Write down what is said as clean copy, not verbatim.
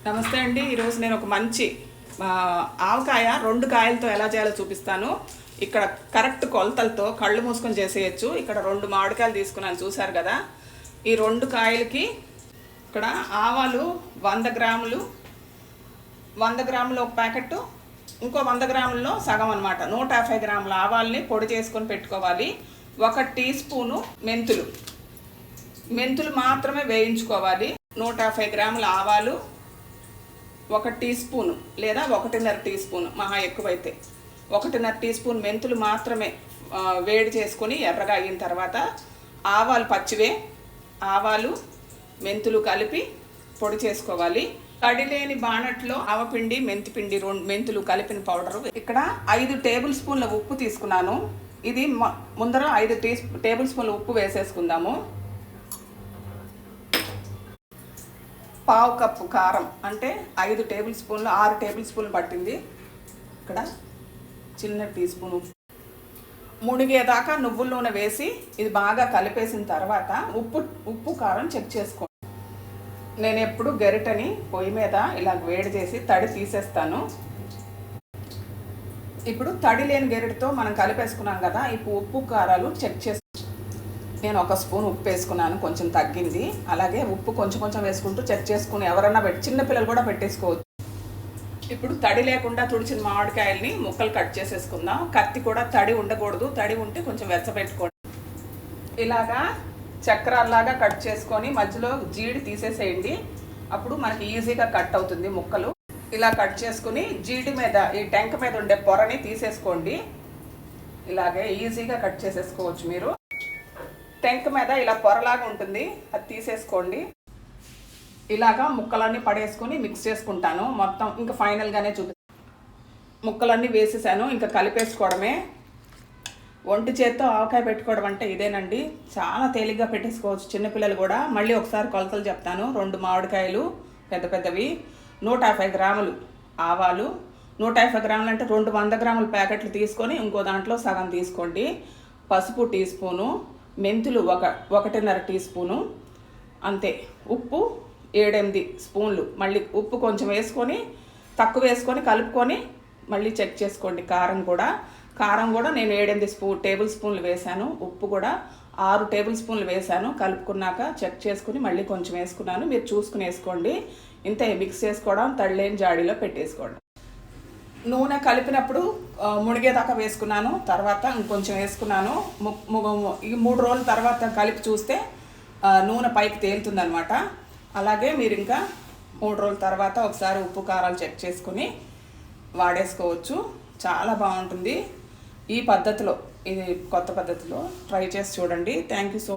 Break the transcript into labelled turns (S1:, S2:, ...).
S1: నమస్తే అండి. ఈరోజు నేను ఒక మంచి ఆవకాయ 2 కాయలతో ఎలా చేయాలో చూపిస్తాను. ఇక్కడ కరెక్ట్ కొలతలతో కళ్ళు మూసుకొని చేసేయచ్చు. ఇక్కడ 2 మామిడికాయలు తీసుకున్నాను, చూసారు కదా. ఈ 2 కాయలకి ఇక్కడ ఆవాలు 100 గ్రాములు, 100 గ్రాములు ఒక ప్యాకెట్, ఇంకో 100 గ్రాముల్లో సగం అనమాట. 150 గ్రాముల ఆవాల్ని పొడి చేసుకొని పెట్టుకోవాలి. 1 టీ స్పూను మెంతులు మాత్రమే వేయించుకోవాలి. 150 గ్రాముల ఆవాలు, 1 టీ స్పూను లేదా 1.5 టీ స్పూను, మహా ఎక్కువైతే 1.5 టీ స్పూన్ మెంతులు మాత్రమే వేడి చేసుకొని ఎర్రగా అయిన తర్వాత ఆవాలు పచ్చివే, ఆవాలు మెంతులు కలిపి పొడి చేసుకోవాలి. తడిలేని బాణట్లో ఆవపిండి, మెంతిపిండి, మెంతులు కలిపిన పౌడరు. ఇక్కడ 5 టేబుల్ స్పూన్ల ఉప్పు తీసుకున్నాను. ఇది ముందర 5 టేబుల్ స్పూన్ల ఉప్పు వేసేసుకుందాము. 1/2 కప్పు కారం, అంటే 5 టేబుల్ స్పూన్లు 6 టేబుల్ స్పూన్లు పట్టింది. ఇక్కడ చిన్న టీ స్పూన్ ఉప్పు. మునిగేదాకా నువ్వుల నూనె వేసి ఇది బాగా కలిపేసిన తర్వాత ఉప్పు కారం చెక్ చేసుకోండి. నేను ఎప్పుడు గరిటని పొయ్యి మీద ఇలా వేడి చేసి తడి తీసేస్తాను. ఇప్పుడు తడి లేని గరిటతో మనం కలిపేసుకున్నాం కదా, ఇప్పుడు ఉప్పు కారాలు చెక్ చేసి నేను 1 స్పూన్ ఉప్పు వేసుకున్నాను, కొంచెం తగ్గింది. అలాగే ఉప్పు కొంచెం వేసుకుంటూ చెక్ చేసుకుని ఎవరన్నా చిన్నపిల్లలు కూడా పెట్టేసుకోవచ్చు. ఇప్పుడు తడి లేకుండా తుడిచిన మామిడికాయల్ని ముక్కలు కట్ చేసేసుకుందాం. కత్తి కూడా తడి ఉండకూడదు, తడి ఉంటే కొంచెం వెచ్చబెట్టుకోండి. ఇలాగా చక్రాల్లాగా కట్ చేసుకొని మధ్యలో జీడి తీసేసేయండి. అప్పుడు మనకి ఈజీగా కట్ అవుతుంది ముక్కలు. ఇలా కట్ చేసుకుని జీడి మీద, ఈ టెంక మీద ఉండే పొరని తీసేసుకోండి. ఇలాగే ఈజీగా కట్ చేసేసుకోవచ్చు. మీరు టెంక మీద ఇలా పొరలాగా ఉంటుంది, అది తీసేసుకోండి. ఇలాగా ముక్కలన్నీ పడేసుకొని మిక్స్ చేసుకుంటాను మొత్తం. ఇంకా ఫైనల్గానే ముక్కలన్నీ వేసేసాను, ఇంకా కలిపేసుకోవడమే. ఒంటి చేత్తో ఆవకాయ పెట్టుకోవడం అంటే ఇదేనండి. చాలా తేలిగ్గా పెట్టేసుకోవచ్చు చిన్నపిల్లలు కూడా. మళ్ళీ ఒకసారి కొలతలు చెప్తాను. 2 మామిడికాయలు పెద్దవి, 150 గ్రాములు ఆవాలు, 150 గ్రాములు అంటే 2 100 గ్రాముల ప్యాకెట్లు తీసుకొని ఇంకో దాంట్లో సగం తీసుకోండి. పసుపు టీ స్పూను, మెంతులు 1.5 టీ స్పూను, అంతే. ఉప్పు 7-8 స్పూన్లు. మళ్ళీ ఉప్పు కొంచెం వేసుకొని, తక్కువ వేసుకొని కలుపుకొని మళ్ళీ చెక్ చేసుకోండి. కారం కూడా నేను 7-8 టేబుల్ స్పూన్లు వేసాను. ఉప్పు కూడా 6 టేబుల్ స్పూన్లు వేసాను. కలుపుకున్నాక చెక్ చేసుకుని మళ్ళీ కొంచెం వేసుకున్నాను. మీరు చూసుకుని వేసుకోండి. ఇంతే. మిక్స్ చేసుకోవడం, తడిలేని జాడీలో పెట్టేసుకోండి. నూనె కలిపినప్పుడు మునిగేదాకా వేసుకున్నాను, తర్వాత ఇంకొంచెం వేసుకున్నాను. ఈ 3 రోజుల తర్వాత కలిపి చూస్తే నూనె పైకి తేలుతుందనమాట. అలాగే మీరు ఇంకా 3 రోజుల తర్వాత ఒకసారి ఉప్పు కారాలు చెక్ చేసుకుని వాడేసుకోవచ్చు. చాలా బాగుంటుంది ఈ పద్ధతిలో. ఇది కొత్త పద్ధతిలో ట్రై చేసి చూడండి. Thank you so